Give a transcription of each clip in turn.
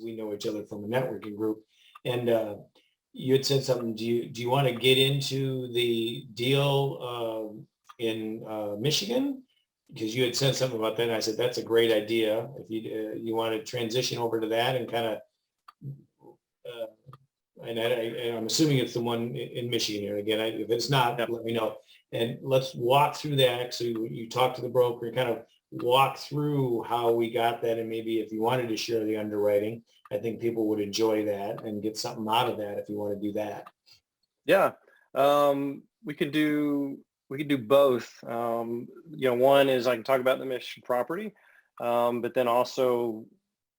we know each other from a networking group. And you had said something. Do you want to get into the deal in Michigan? Because you had said something about that, and I said that's a great idea. If you want to transition over to that and kind of, and I'm assuming it's the one in Michigan here. Again, if it's not, Yep. let me know. And let's walk through that. So you talk to the broker and kind of walk through how we got that, and maybe if you wanted to share the underwriting, I think people would enjoy that and get something out of that if you want to do that. Yeah, we could do both. One is I can talk about the Michigan property, but then also,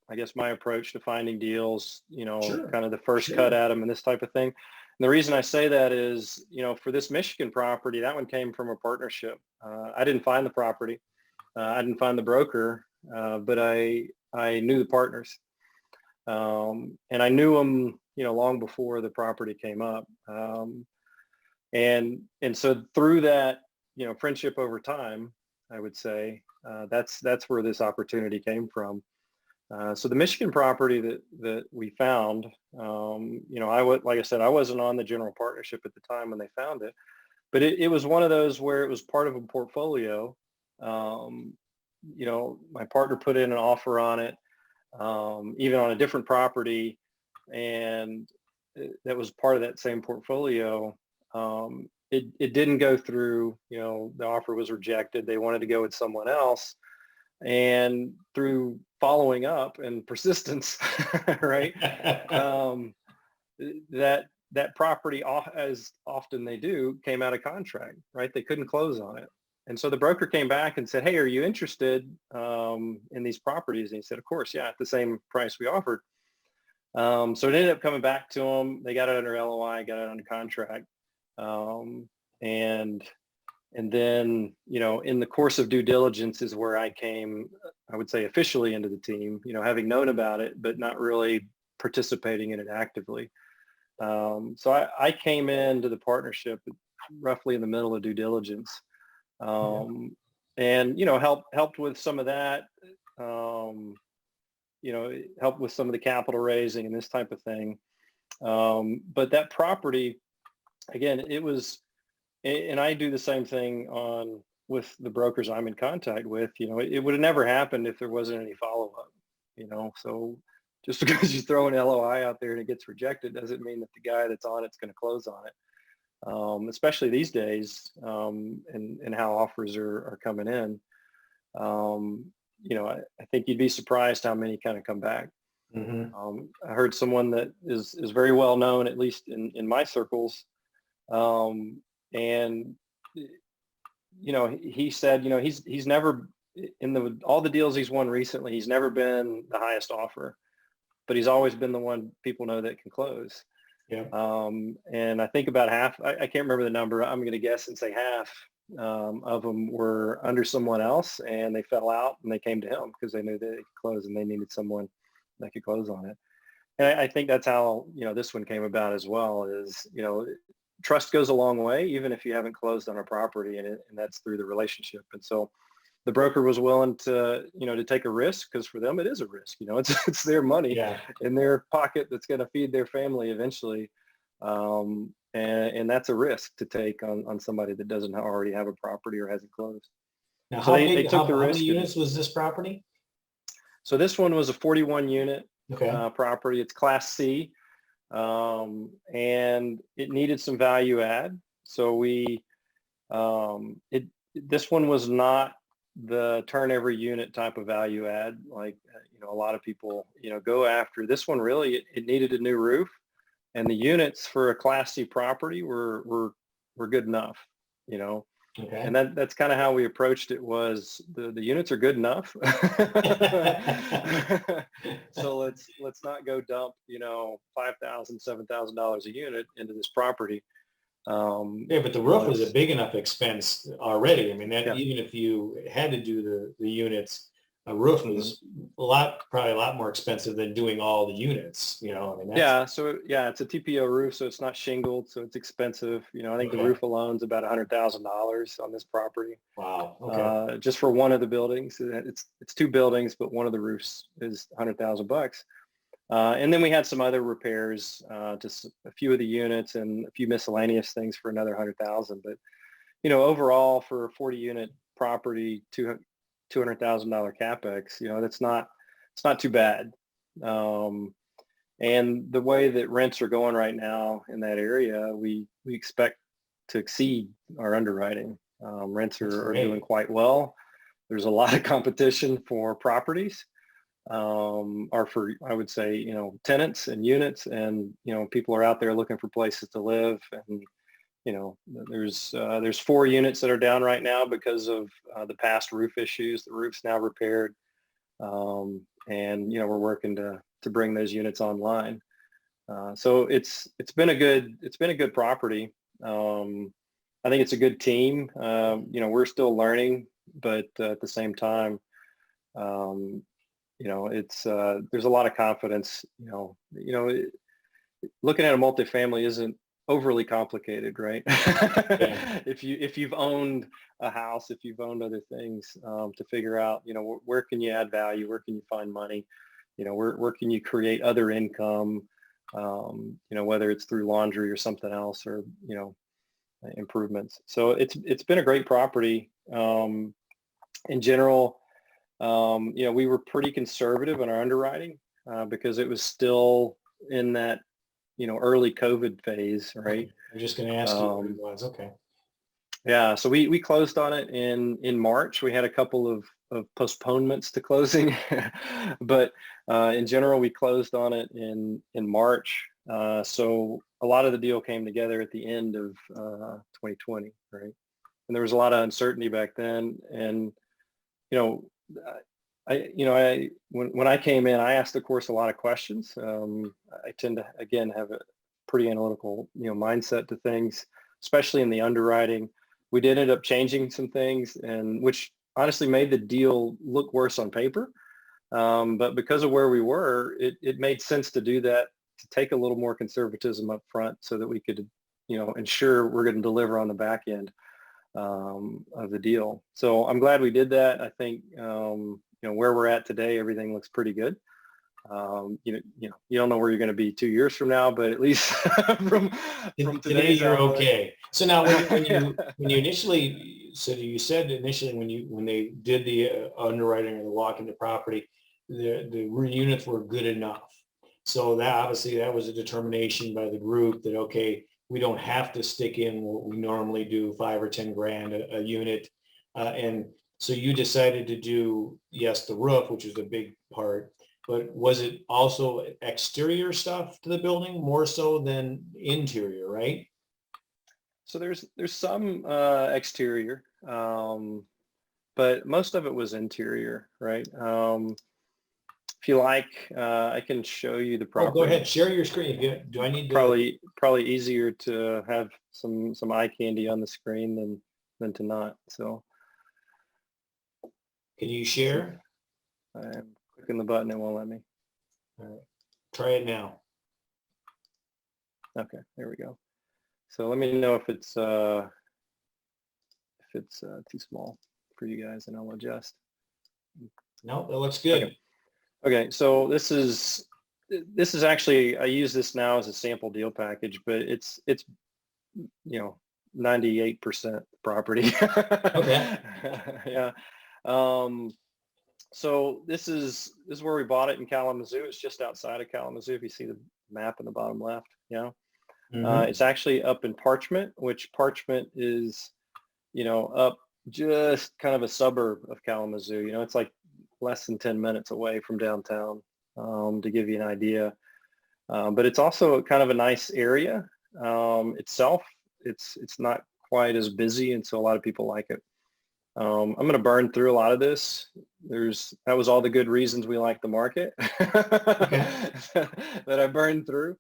I guess my approach to finding deals, Sure. kind of the first Sure. cut at them and this type of thing. And the reason I say that is, for this Michigan property, that one came from a partnership. I didn't find the property. I didn't find the broker, but I knew the partners. And I knew them, long before the property came up. And so through that, friendship over time, I would say, that's where this opportunity came from. So the Michigan property that we found, like I said, I wasn't on the general partnership at the time when they found it, but it was one of those where it was part of a portfolio. My partner put in an offer on it, even on a different property, and that was part of that same portfolio. It didn't go through, the offer was rejected. They wanted to go with someone else. And through following up and persistence, right, that property, as often they do, came out of contract, right? They couldn't close on it. And so the broker came back and said, hey, are you interested in these properties? And he said, of course, yeah, at the same price we offered. So it ended up coming back to them. They got it under LOI, got it under contract. And then, in the course of due diligence is where I came, I would say, officially into the team, having known about it, but not really participating in it actively. So I came into the partnership roughly in the middle of due diligence, and, helped with some of that, helped with some of the capital raising and this type of thing. But that property, again, it was, and I do the same thing with the brokers I'm in contact with. It would have never happened if there wasn't any follow-up. So just because you throw an LOI out there and it gets rejected doesn't mean that the guy that's on it's going to close on it. Especially these days, and how offers are coming in. I think you'd be surprised how many kind of come back. Mm-hmm. I heard someone that is very well known, at least in my circles. And, he said, he's never, in all the deals he's won recently, he's never been the highest offer, but he's always been the one people know that can close. Yeah. And I think about half, I can't remember the number, I'm going to guess and say half of them were under someone else, and they fell out and they came to him because they knew they could close and they needed someone that could close on it. And I think that's how, this one came about as well, is, trust goes a long way, even if you haven't closed on a property, and that's through the relationship. And so the broker was willing to, to take a risk, because for them it is a risk. It's their money in their pocket that's going to feed their family eventually, and that's a risk to take on somebody that doesn't already have a property or hasn't closed. Now, so they took the risk. How many units was this property? So this one was a 41 unit property. It's Class C. And it needed some value add. So this one was not the turn every unit type of value add. Like, a lot of people, go after this one. Really, it needed a new roof, and the units for a Class C property were good enough, Okay. And that's kind of how we approached it. Was the units are good enough. So let's not go dump, $5,000, $7,000 a unit into this property. But the roof was a big enough expense already. I mean, even if you had to do the units, a roof was probably a lot more expensive than doing all the units, I mean, it's a TPO roof, so it's not shingled, so it's expensive. I think the roof alone is about $100,000 on this property. Wow. Okay. Just for one of the buildings. It's two buildings, but one of the roofs is $100,000. And then we had some other repairs, just a few of the units and a few miscellaneous things for another 100,000. But, overall for a 40 unit property, $200,000 capex, it's not too bad. And the way that rents are going right now in that area, we expect to exceed our underwriting. Rents are doing quite well. There's a lot of competition for properties, or for, I would say, tenants and units, and, people are out there looking for places to live. And, there's 4 units that are down right now because of the past roof issues. The roof's now repaired. And, we're working to bring those units online. So it's been a good property. I think it's a good team. We're still learning, but at the same time, it's there's a lot of confidence. Looking at a multifamily isn't overly complicated, right? Yeah. If you've owned a house, if you've owned other things, to figure out, where can you add value, where can you find money, where can you create other income, whether it's through laundry or something else, or improvements. So it's been a great property. In general, we were pretty conservative in our underwriting, because it was still in that early COVID phase, right? I'm just going to ask you what it was. Okay. Yeah, so we closed on it in March. We had a couple of postponements to closing, but in general, we closed on it in March. So a lot of the deal came together at the end of 2020, right? And there was a lot of uncertainty back then. And when I came in, I asked, of course, a lot of questions. I tend to, again, have a pretty analytical mindset to things, especially in the underwriting. We did end up changing some things, and which honestly made the deal look worse on paper. But because of where we were, it made sense to do that, to take a little more conservatism up front so that we could, ensure we're going to deliver on the back end of the deal. So I'm glad we did that. I think, where we're at today, everything looks pretty good. You don't know where you're going to be 2 years from now, but at least from Today you're outlook. Okay. So now when you initially, so you said initially when they did the underwriting or the walk into property, the units were good enough. So that obviously that was a determination by the group that, okay, we don't have to stick in what we normally do, 5 or 10 grand a unit. And so you decided to do, yes, the roof, which is a big part, but was it also exterior stuff to the building more so than interior, right? So there's some exterior, but most of it was interior, right? If you like, I can show you the property. Oh, go ahead. Share your screen. Do I need to? Probably easier to have some eye candy on the screen than to not. So Can you share? I'm clicking the button. It won't let me. All right. Try it now. Okay, there we go. So let me know if it's too small for you guys, and I'll adjust. No, that looks good. Okay, so this is actually, I use this now as a sample deal package, but it's 98% property. Okay. Yeah. So this is where we bought it in Kalamazoo. It's just outside of Kalamazoo. If you see the map in the bottom left, Mm-hmm. it's actually up in Parchment, which Parchment is, up just kind of a suburb of Kalamazoo. It's like less than 10 minutes away from downtown, to give you an idea. But it's also kind of a nice area itself. It's not quite as busy, and so a lot of people like it. I'm going to burn through a lot of this. That was all the good reasons we like the market that I burned through.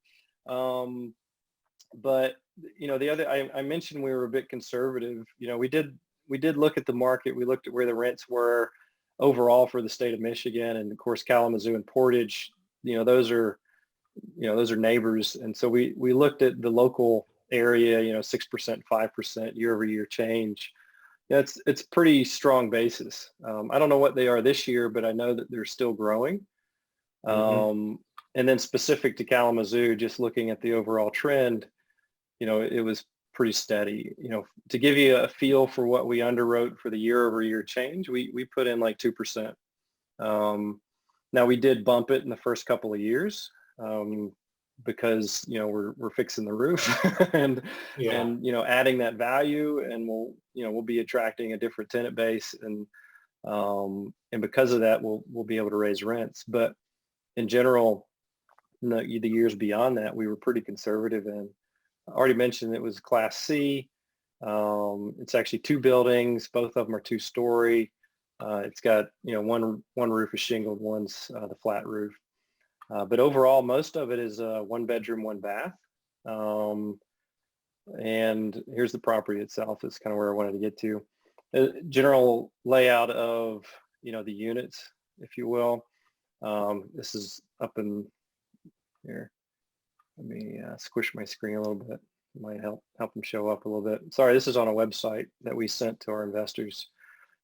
But the other, I mentioned we were a bit conservative. We did look at the market. We looked at where the rents were overall for the state of Michigan, and of course Kalamazoo and Portage. Those are neighbors, and so we looked at the local area. 6%, 5% year over year change. It's pretty strong basis. I don't know what they are this year, but I know that they're still growing. Mm-hmm. And then specific to Kalamazoo, just looking at the overall trend, it was pretty steady. To give you a feel for what we underwrote for the year over year change, we put in like 2%. Now we did bump it in the first couple of years because we're fixing the roof and Yeah. adding that value, and we'll be attracting a different tenant base, and because of that we'll be able to raise rents. But in general, the years beyond that, we were pretty conservative. And I already mentioned it was Class C. It's actually 2 buildings. Both of them are 2-story. It's got, one roof is shingled, one's the flat roof. But overall, most of it is 1 bedroom, 1 bath. And here's the property itself. Is kind of where I wanted to get to. General layout of, the units, if you will. This is up in here. Let me squish my screen a little bit. It might help them show up a little bit. Sorry, this is on a website that we sent to our investors.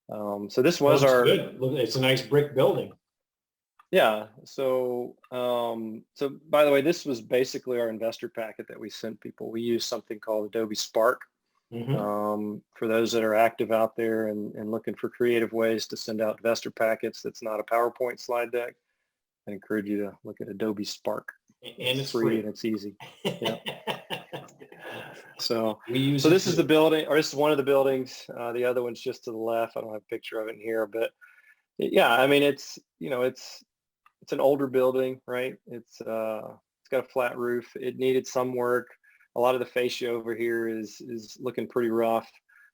So this was Looks our good. Look, it's a nice brick building. Yeah. So by the way, this was basically our investor packet that we sent people. We use something called Adobe Spark. For those that are active out there and looking for creative ways to send out investor packets that's not a PowerPoint slide deck, I encourage you to look at Adobe Spark. And it's free and it's easy. Yeah. So this is the building, or this is one of the buildings. The other one's just to the left. I don't have a picture of it in here, but yeah, I mean, it's an older building, right? It's got a flat roof. It needed some work. A lot of the fascia over here is looking pretty rough.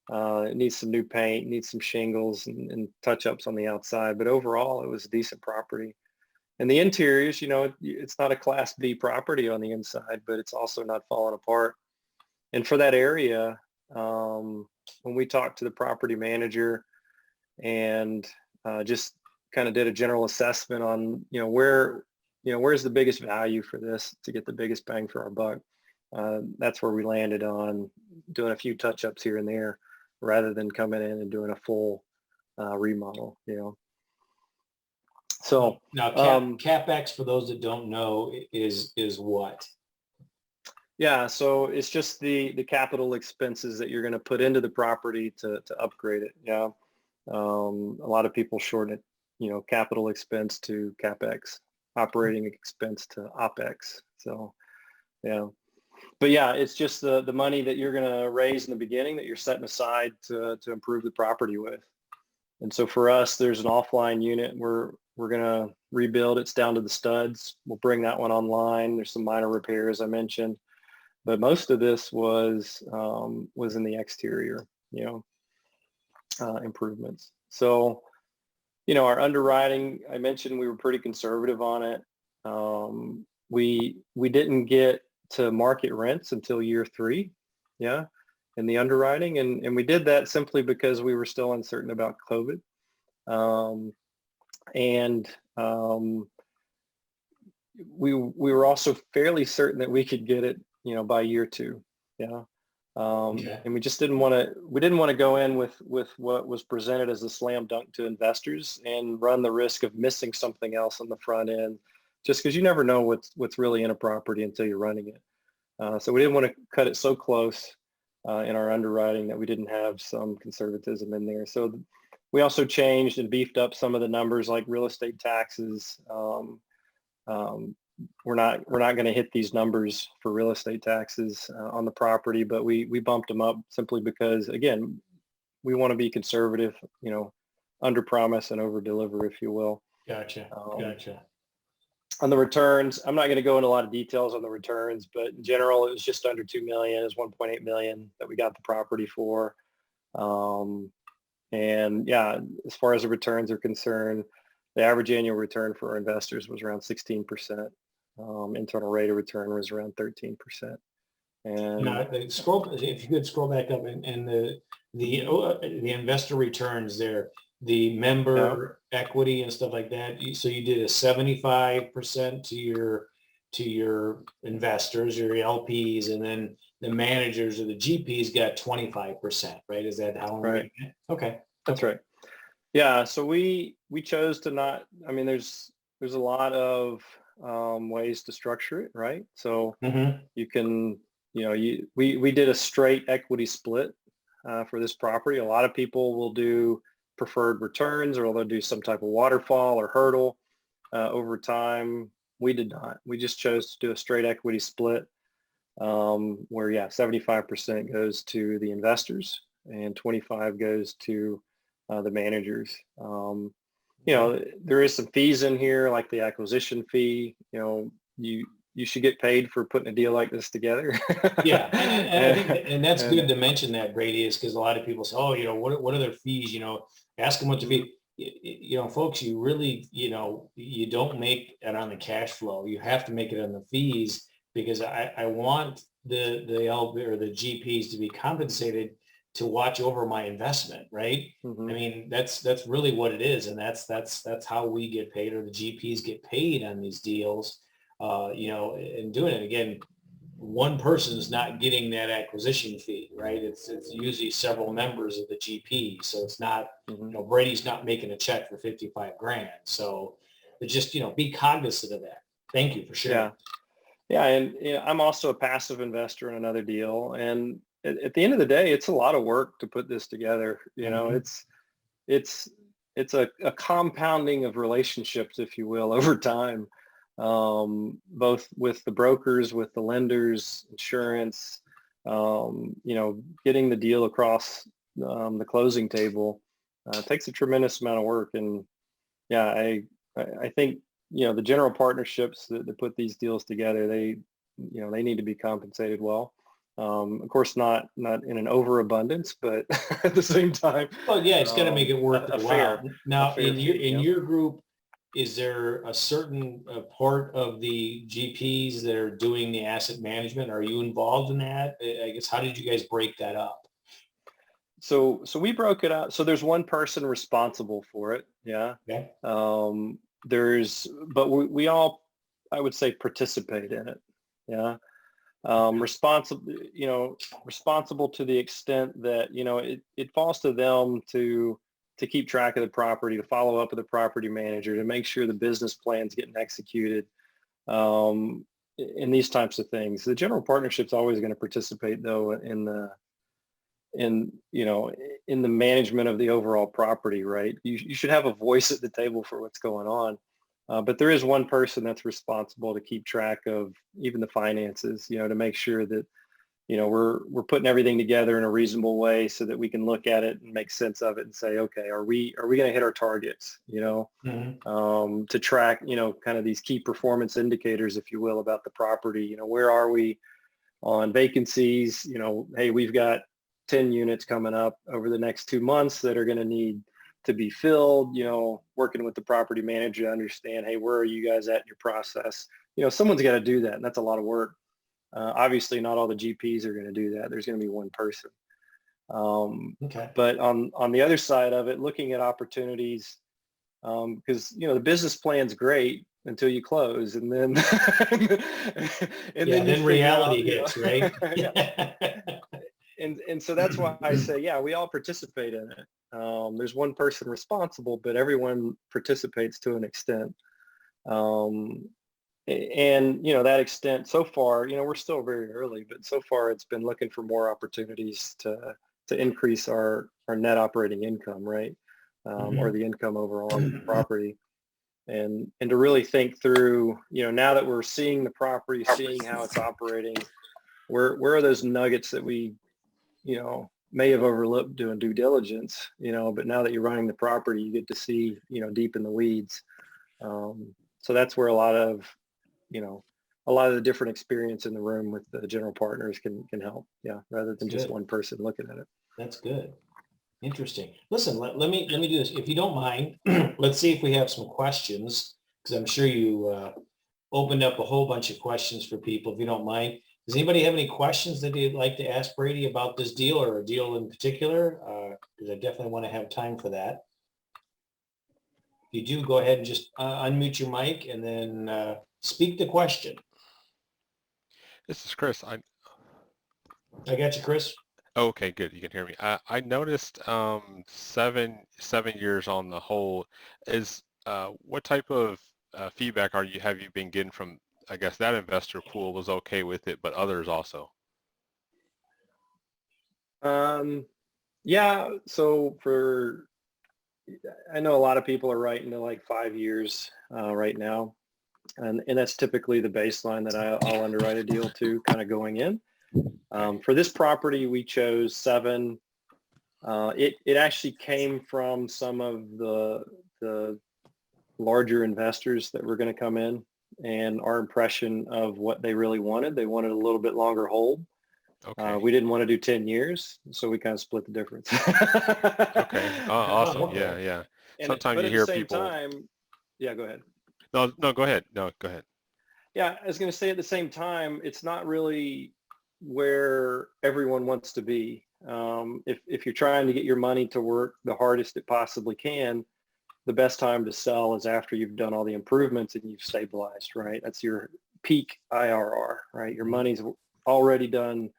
It needs some new paint, needs some shingles and touch-ups on the outside. But overall, it was a decent property. And the interiors, it's not a Class B property on the inside, but it's also not falling apart. And for that area, when we talked to the property manager and just kind of did a general assessment on, where's the biggest value for this to get the biggest bang for our buck. That's where we landed on doing a few touch-ups here and there rather than coming in and doing a full remodel, So now capex, for those that don't know, is what? Yeah, so it's just the capital expenses that you're going to put into the property to upgrade it. Yeah, a lot of people shorten it, capital expense to capex, operating expense to opex. So, yeah, but yeah, it's just the money that you're going to raise in the beginning that you're setting aside to improve the property with. And so for us, there's an offline unit we're going to rebuild. It's down to the studs. We'll bring that one online. There's some minor repairs I mentioned, but most of this was in the exterior, improvements. So, our underwriting, I mentioned we were pretty conservative on it. We didn't get to market rents until year 3, in the underwriting, and we did that simply because we were still uncertain about COVID. We were also fairly certain that we could get it, by year 2. And we just didn't want to go in with what was presented as a slam dunk to investors and run the risk of missing something else on the front end, just because you never know what's really in a property until you're running it. So we didn't want to cut it so close in our underwriting that we didn't have some conservatism in there. So we also changed and beefed up some of the numbers like real estate taxes. We're not going to hit these numbers for real estate taxes on the property, but we bumped them up simply because, again, we want to be conservative, under promise and over deliver, if you will. Gotcha. On the returns, I'm not going to go into a lot of details on the returns, but in general, it was just under 2 million. It was 1.8 million that we got the property for. And yeah, as far as the returns are concerned, the average annual return for our investors was around 16%. Internal rate of return was around 13%. And now, if you could scroll back up, and the investor returns there, the member equity and stuff like that. So you did a 75% to your investors, your LPs, and then the managers or the GPs got 25%, right? Is that how? Right. Okay. That's right. Yeah. So we chose to not. I mean, there's a lot of ways to structure it, right? So Mm-hmm. you can, we did a straight equity split for this property. A lot of people will do preferred returns, or they'll do some type of waterfall or hurdle over time. We did not. We just chose to do a straight equity split where, yeah, 75% goes to the investors and 25 goes to the managers. There is some fees in here, like the acquisition fee. You should get paid for putting a deal like this together. Yeah, and I think and that's And good to mention that, Brady, is because a lot of people say, oh, what are their fees? Ask them what the mhm, fee. Folks, you really, you don't make it on the cash flow. You have to make it on the fees because I want the LB or the GPs to be compensated to watch over my investment, right? I mhm. mean, that's really what it is, and that's how we get paid, or the GPs get paid on these deals. And doing it again, one person is not getting that acquisition fee, right? It's usually several members of the GP. So it's not, Mhm. Brady's not making a check for 55 grand. So it's just, be cognizant of that. Thank you for sharing. Yeah. Yeah. And I'm also a passive investor in another deal. And at the end of the day, it's a lot of work to put this together. Mhm. It's, it's a compounding of relationships, if you will, over time, both with the brokers, with the lenders, insurance, getting the deal across the closing table takes a tremendous amount of work. And yeah, I think the general partnerships that put these deals together, they need to be compensated well. Of course, not in an overabundance, but at the same time, Well, yeah, it's got to make it a, worth a their while. fair a Now, fair fee. in Yep. your group, is there a certain part of the GPs that are doing the asset management? Are you involved in that? I guess, how did you guys break that up? So we broke it out. So there's one person responsible for it. Yeah. Okay. But we all, I would say, participate in it. Yeah. Responsible to the extent that, it falls to them to keep track of the property, to follow up with the property manager, to make sure the business plan's getting executed, in these types of things. The general partnership's always going to participate, though, in you know in the management of the overall property, right? You should have a voice at the table for what's going on, but there is one person that's responsible to keep track of even the finances, to make sure that we're putting everything together in a reasonable way so that we can look at it and make sense of it and say, okay, are we going to hit our targets, Mhm. to track, kind of these key performance indicators, if you will, about the property. Where are we on vacancies? Hey, we've got 10 units coming up over the next 2 months that are going to need to be filled, working with the property manager to understand, hey, where are you guys at in your process? Someone's got to do that, and that's a lot of work. Obviously, not all the GPs are going to do that. There's going to be one person. Okay. But on the other side of it, looking at opportunities, because the business plan's great until you close, and then and Yeah, then you then figure out, reality hits, right? yeah. And so that's why I say, yeah, we all participate in it. There's one person responsible, but everyone participates to an extent. Um, and that extent so far, we're still very early, but so far it's been looking for more opportunities to increase our net operating income, right? Or Mhm. the income overall of the property. And to really think through, now that we're seeing the property, seeing how it's operating, where are those nuggets that we, may have overlooked doing due diligence, but now that you're running the property, you get to see, deep in the weeds. So that's where you know, a lot of the different experience in the room with the general partners can help. Yeah. Rather That's than just good. one person looking at it. That's good. Interesting. Listen, let me do this. If you don't mind, let's see if we have some questions, because I'm sure you opened up a whole bunch of questions for people. If you don't mind, does anybody have any questions that they'd like to ask Brady about this deal or a deal in particular? Because I definitely want to have time for that. If you do, go ahead and just unmute your mic and then speak the question. This is Chris. I got you, Chris. Okay, good. You can hear me. I noticed 7 years on the whole is what type of feedback have you been getting from, I guess that investor pool was okay with it, but others also? Yeah, so I know a lot of people are writing to like 5 years right now. And that's typically the baseline that I'll underwrite a deal to kind of going in. For this property, we chose 7. It actually came from some of the larger investors that were going to come in, and our impression of what they really wanted. They wanted a little bit longer hold. Okay. We didn't want to do 10 years, so we kind of split the difference. Okay. Awesome. okay. Yeah, yeah. But Sometimes you at the hear same people. time, yeah, go ahead. No, go ahead. No, go ahead. Yeah, I was going to say at the same time, it's not really where everyone wants to be. If you're trying to get your money to work the hardest it possibly can, the best time to sell is after you've done all the improvements and you've stabilized, right? That's your peak IRR, right? Your money's already done.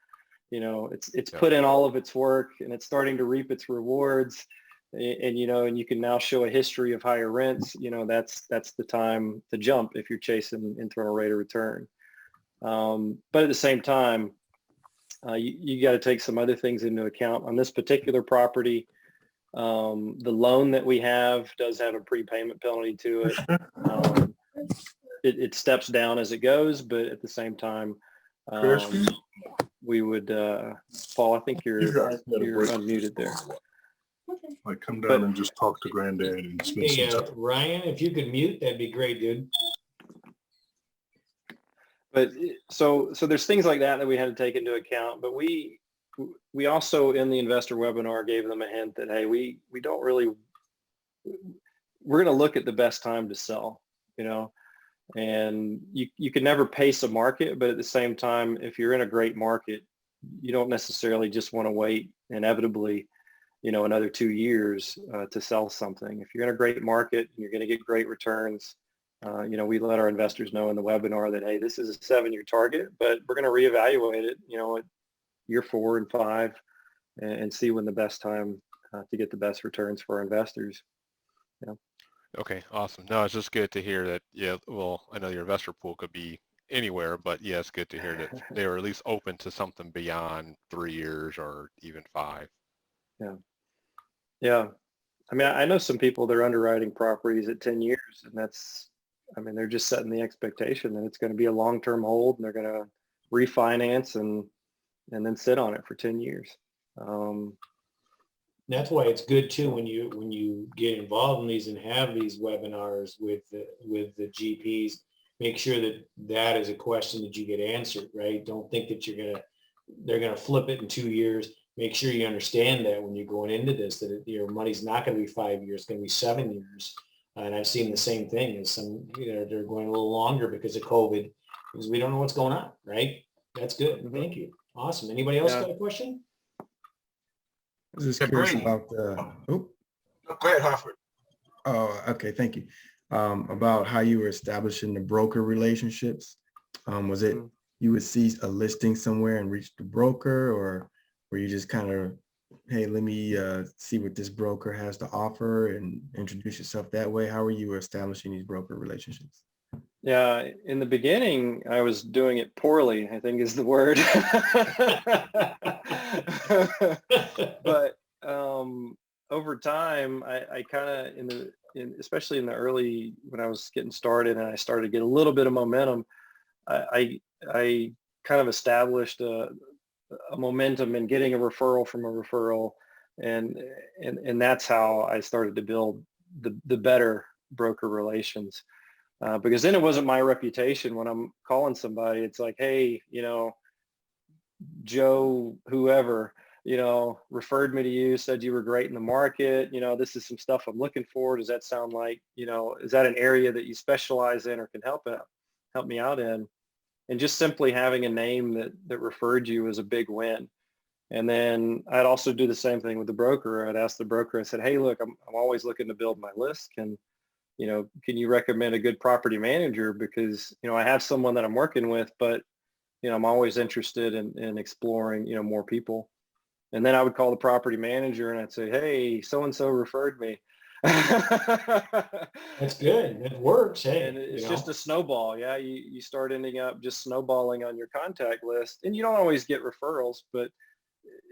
It's Yep. put in all of its work and it's starting to reap its rewards. And you can now show a history of higher rents. That's the time to jump if you're chasing internal rate of return. But at the same time, you got to take some other things into account. On this particular property, the loan that we have does have a prepayment penalty to it. It steps down as it goes, but at the same time, we would, Paul, I think you're unmuted there. Like come down and just talk to Granddad and spend Hey, some time. Ryan, if you could mute, that'd be great, dude. But so there's things like that we had to take into account. But we also in the investor webinar gave them a hint that, hey, we don't really, we're going to look at the best time to sell, and you can never pace a market, but at the same time, if you're in a great market, you don't necessarily just want to wait inevitably, another 2 years to sell something. If you're in a great market and you're going to get great returns, we let our investors know in the webinar that, hey, this is a 7-year target, but we're going to reevaluate it, at year 4 and 5 and see when the best time to get the best returns for our investors. Okay, awesome. No, it's just good to hear that. Yeah, well, I know your investor pool could be anywhere, but yeah, it's good to hear that they were at least open to something beyond 3 years or even 5. Yeah. I mean, I know some people that are underwriting properties at 10 years, and they're just setting the expectation that it's going to be a long-term hold and they're going to refinance and then sit on it for 10 years. That's why it's good too when you get involved in these and have these webinars with the GPs. Make sure that is a question that you get answered, right? Don't think that they're gonna flip it in 2 years. Make sure you understand that when you're going into this, that your money's not going to be 5 years, it's going to be 7 years. And I've seen the same thing as some, they're going a little longer because of COVID, because we don't know what's going on, right? That's good. Mm-hmm. Thank you. Awesome. Anybody else got a question? I was just curious Brady. about the, Go ahead, Hoffpauir. Oh, okay, thank you. About how you were establishing the broker relationships. Was it you would see a listing somewhere and reach the broker, or were you just kind of, hey, let me see what this broker has to offer and introduce yourself that way? How were you establishing these broker relationships? Yeah, in the beginning, I was doing it poorly, I think is the word. But over time, I kind of, especially in the early, when I was getting started and I started to get a little bit of momentum, I kind of established a momentum in getting a referral from a referral. And that's how I started to build the better broker relations. Because then it wasn't my reputation when I'm calling somebody. It's like, hey, Joe, whoever, referred me to you, said you were great in the market. This is some stuff I'm looking for. Does that sound like, is that an area that you specialize in or can help me out in? And just simply having a name that referred you was a big win. And then I'd also do the same thing with the broker. I'd ask the broker, I said, hey, look, I'm always looking to build my list. Can you recommend a good property manager? Because, I have someone that I'm working with, but, I'm always interested in exploring, more people. And then I would call the property manager and I'd say, hey, so-and-so referred me. That's good. It works. Hey, And it's just a snowball. Yeah, you start ending up just snowballing on your contact list, and you don't always get referrals, but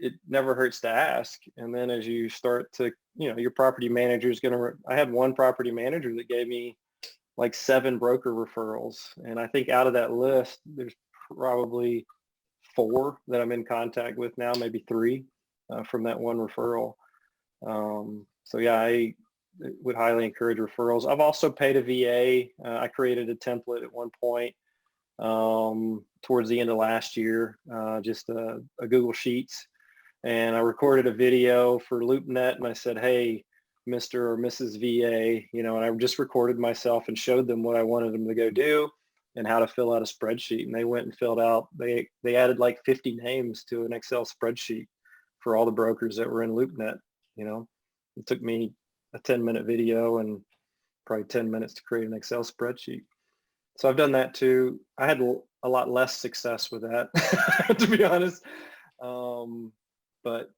it never hurts to ask. And then as you start to, your property manager is going to, I had one property manager that gave me like 7 broker referrals. And I think out of that list, there's probably 4 that I'm in contact with now, maybe 3 from that one referral. So yeah, I would highly encourage referrals. I've also paid a VA. I created a template at one point towards the end of last year, just a Google Sheets. And I recorded a video for LoopNet, and I said, hey, Mr. or Mrs. VA, and I just recorded myself and showed them what I wanted them to go do and how to fill out a spreadsheet. And they went and filled out, they added like 50 names to an Excel spreadsheet for all the brokers that were in LoopNet. It took me a 10-minute video and probably 10 minutes to create an Excel spreadsheet. So I've done that too. I had a lot less success with that, to be honest. But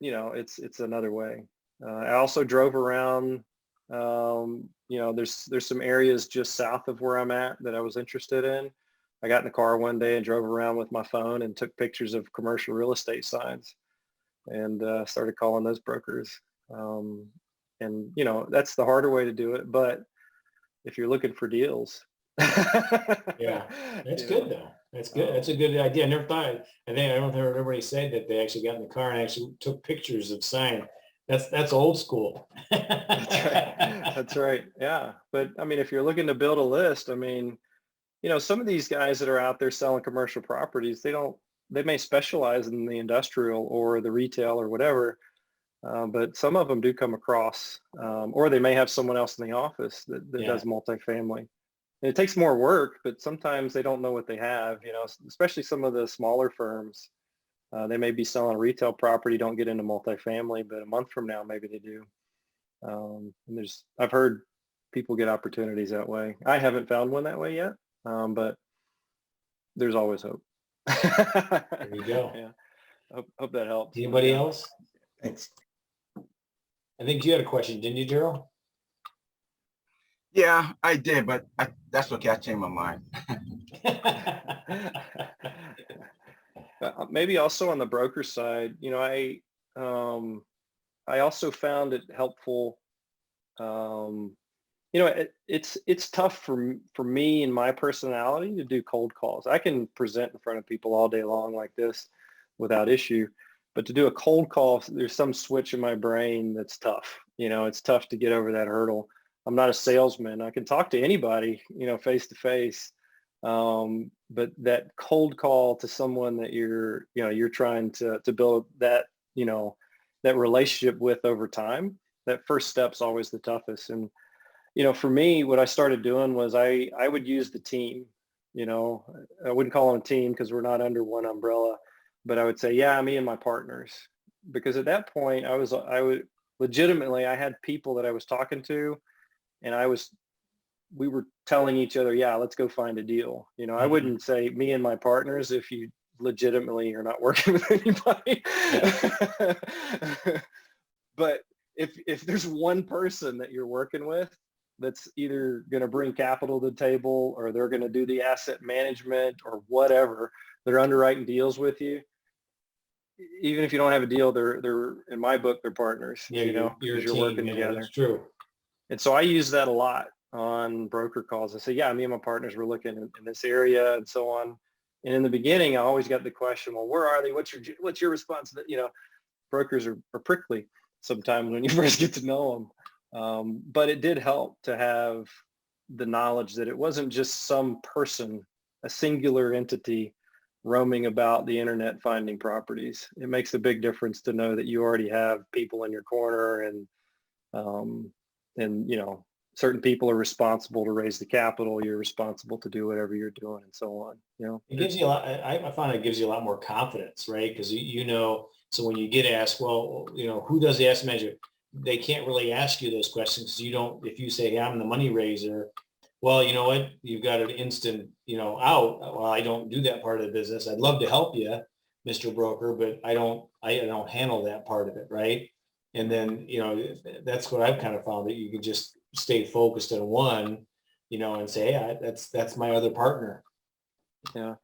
it's another way. I also drove around, there's some areas just south of where I'm at that I was interested in. I got in the car one day and drove around with my phone and took pictures of commercial real estate signs and started calling those brokers. And that's the harder way to do it. But if you're looking for deals, yeah, that's good though. That's good. That's a good idea. I never thought. I don't hear everybody say that they actually got in the car and actually took pictures of sign. That's old school. That's right. That's right. Yeah. But I mean, if you're looking to build a list, I mean, some of these guys that are out there selling commercial properties, they may specialize in the industrial or the retail or whatever. But some of them do come across, or they may have someone else in the office that does multifamily. And it takes more work, but sometimes they don't know what they have, especially some of the smaller firms. They may be selling a retail property, don't get into multifamily, but a month from now, maybe they do. And I've heard people get opportunities that way. I haven't found one that way yet, but there's always hope. There you go. Yeah. Hope that helps. Anybody else? Thanks. I think you had a question, didn't you, Daryl? Yeah, I did, but that's okay. I changed my mind. Maybe also on the broker side, I also found it helpful. It's tough for me and my personality to do cold calls. I can present in front of people all day long like this without issue, but to do a cold call, there's some switch in my brain that's tough. It's tough to get over that hurdle. I'm not a salesman. I can talk to anybody, face to face. But that cold call to someone that you're trying to build that, that relationship with over time, that first step's always the toughest. And, for me, what I started doing was I would use the team, I wouldn't call them a team because we're not under one umbrella, but I would say, yeah, me and my partners, because at that point I would legitimately, I had people that I was talking to, and we were telling each other, yeah, let's go find a deal. I wouldn't say me and my partners if you legitimately are not working with anybody. Yeah. But if there's one person that you're working with that's either going to bring capital to the table, or they're going to do the asset management or whatever, they're underwriting deals with you. Even if you don't have a deal, they're in my book, they're partners. Yeah, you're working together. That's true. And so I use that a lot on broker calls. I say, yeah, me and my partners were looking in this area and so on. And in the beginning, I always got the question, well, where are they? What's your response? Brokers are prickly sometimes when you first get to know them. But it did help to have the knowledge that it wasn't just some person, a singular entity roaming about the internet finding properties. It makes a big difference to know that you already have people in your corner, and certain people are responsible to raise the capital. You're responsible to do whatever you're doing, and so on. It gives you a lot. I find it gives you a lot more confidence, right? Because so when you get asked, well, who does the asset management? They can't really ask you those questions. You don't. If you say, hey, I'm the money raiser, well, you know what? You've got an instant, out. Well, I don't do that part of the business. I'd love to help you, Mr. Broker, but I don't handle that part of it, right? And then, you know, that's what I've kind of found, that you can just stay focused on one, you know, and say, hey, that's my other partner. Yeah.